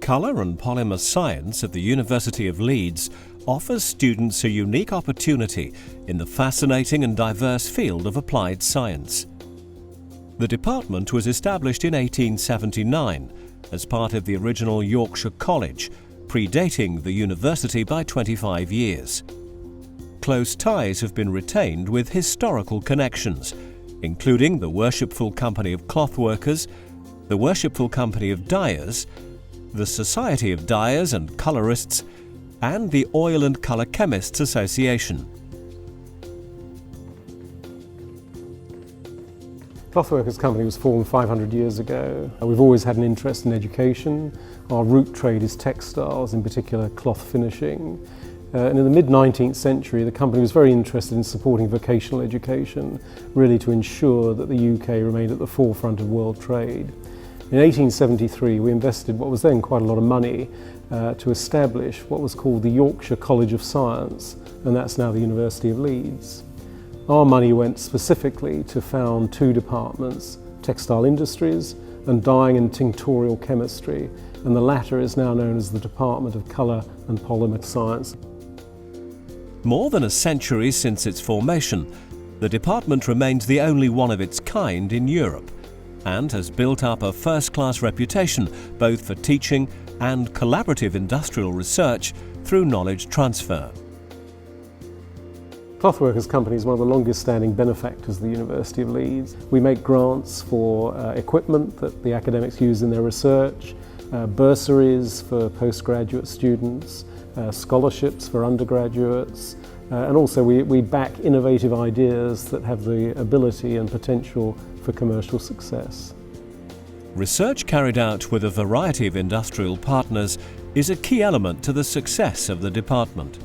Colour and Polymer Science at the University of Leeds offers students a unique opportunity in the fascinating and diverse field of applied science. The department was established in 1879 as part of the original Yorkshire College, predating the university by 25 years. Close ties have been retained with historical connections, including the Worshipful Company of Clothworkers, the Worshipful Company of Dyers, the Society of Dyers and Colourists, and the Oil and Colour Chemists Association. Clothworkers Company was formed 500 years ago. We've always had an interest in education. Our root trade is textiles, in particular cloth finishing. And in the mid-19th century, the company was very interested in supporting vocational education, really to ensure that the UK remained at the forefront of world trade. In 1873, we invested what was then quite a lot of money to establish what was called the Yorkshire College of Science, and that's now the University of Leeds. Our money went specifically to found two departments, textile industries and dyeing and tinctorial chemistry, and the latter is now known as the Department of Colour and Polymer Science. More than a century since its formation, the department remains the only one of its kind in Europe, and has built up a first-class reputation both for teaching and collaborative industrial research through knowledge transfer. Clothworkers Company is one of the longest-standing benefactors of the University of Leeds. We make grants for equipment that the academics use in their research, bursaries for postgraduate students, scholarships for undergraduates, and also we back innovative ideas that have the ability and potential for commercial success. Research carried out with a variety of industrial partners is a key element to the success of the department.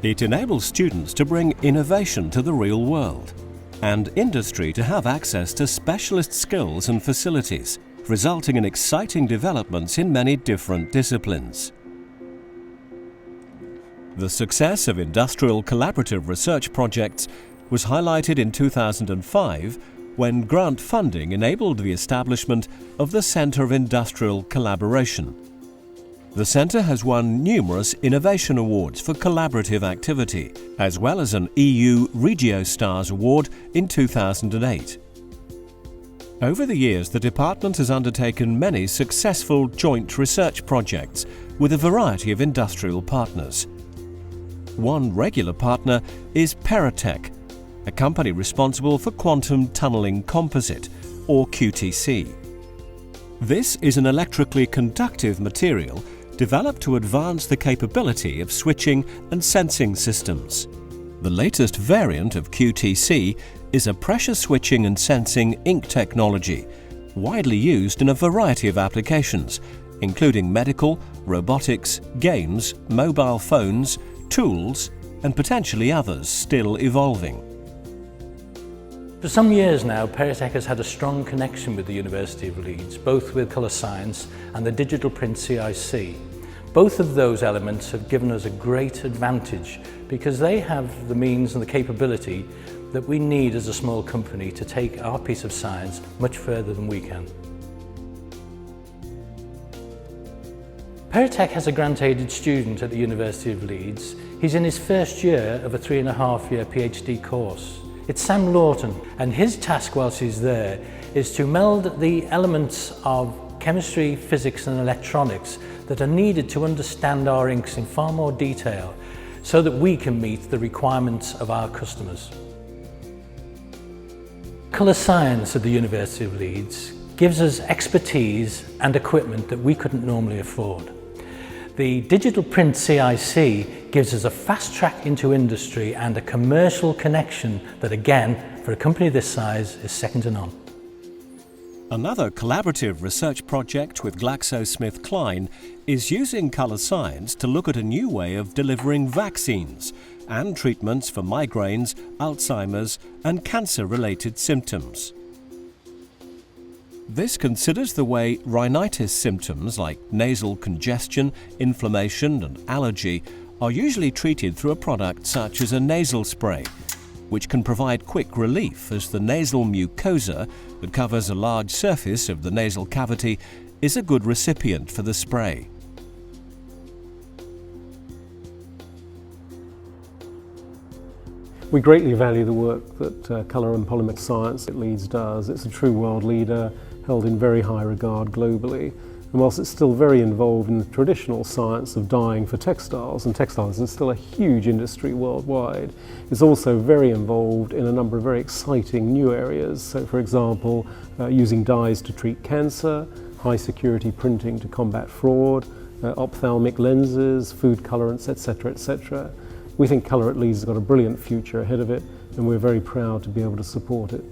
It enables students to bring innovation to the real world and industry to have access to specialist skills and facilities, resulting in exciting developments in many different disciplines. The success of industrial collaborative research projects was highlighted in 2005 when grant funding enabled the establishment of the Centre of Industrial Collaboration. The centre has won numerous innovation awards for collaborative activity, as well as an EU Regio Stars Award in 2008. Over the years, the department has undertaken many successful joint research projects with a variety of industrial partners. One regular partner is Peratech, a company responsible for quantum tunnelling composite, or QTC. This is an electrically conductive material developed to advance the capability of switching and sensing systems. The latest variant of QTC is a pressure switching and sensing ink technology, widely used in a variety of applications, including medical, robotics, games, mobile phones, tools, and potentially others still evolving. For some years now, Peratech has had a strong connection with the University of Leeds, both with Colour Science and the digital print CIC. Both of those elements have given us a great advantage because they have the means and the capability that we need as a small company to take our piece of science much further than we can. Peratech has a grant-aided student at the University of Leeds. He's in his first year of a 3.5-year PhD course. It's Sam Lawton, and his task whilst he's there is to meld the elements of chemistry, physics and electronics that are needed to understand our inks in far more detail so that we can meet the requirements of our customers. Colour Science at the University of Leeds gives us expertise and equipment that we couldn't normally afford. The digital print CIC gives us a fast track into industry and a commercial connection that, again, for a company this size, is second to none. Another collaborative research project with GlaxoSmithKline is using Colour Science to look at a new way of delivering vaccines and treatments for migraines, Alzheimer's and cancer-related symptoms. This considers the way rhinitis symptoms like nasal congestion, inflammation and allergy are usually treated through a product such as a nasal spray, which can provide quick relief as the nasal mucosa that covers a large surface of the nasal cavity is a good recipient for the spray. We greatly value the work that Colour and Polymer Science at Leeds does. It's a true world leader, held in very high regard globally. And whilst it's still very involved in the traditional science of dyeing for textiles, and textiles is still a huge industry worldwide, it's also very involved in a number of very exciting new areas. So for example, using dyes to treat cancer, high security printing to combat fraud, ophthalmic lenses, food colorants, etc., etc. We think Colour at Leeds has got a brilliant future ahead of it, and we're very proud to be able to support it.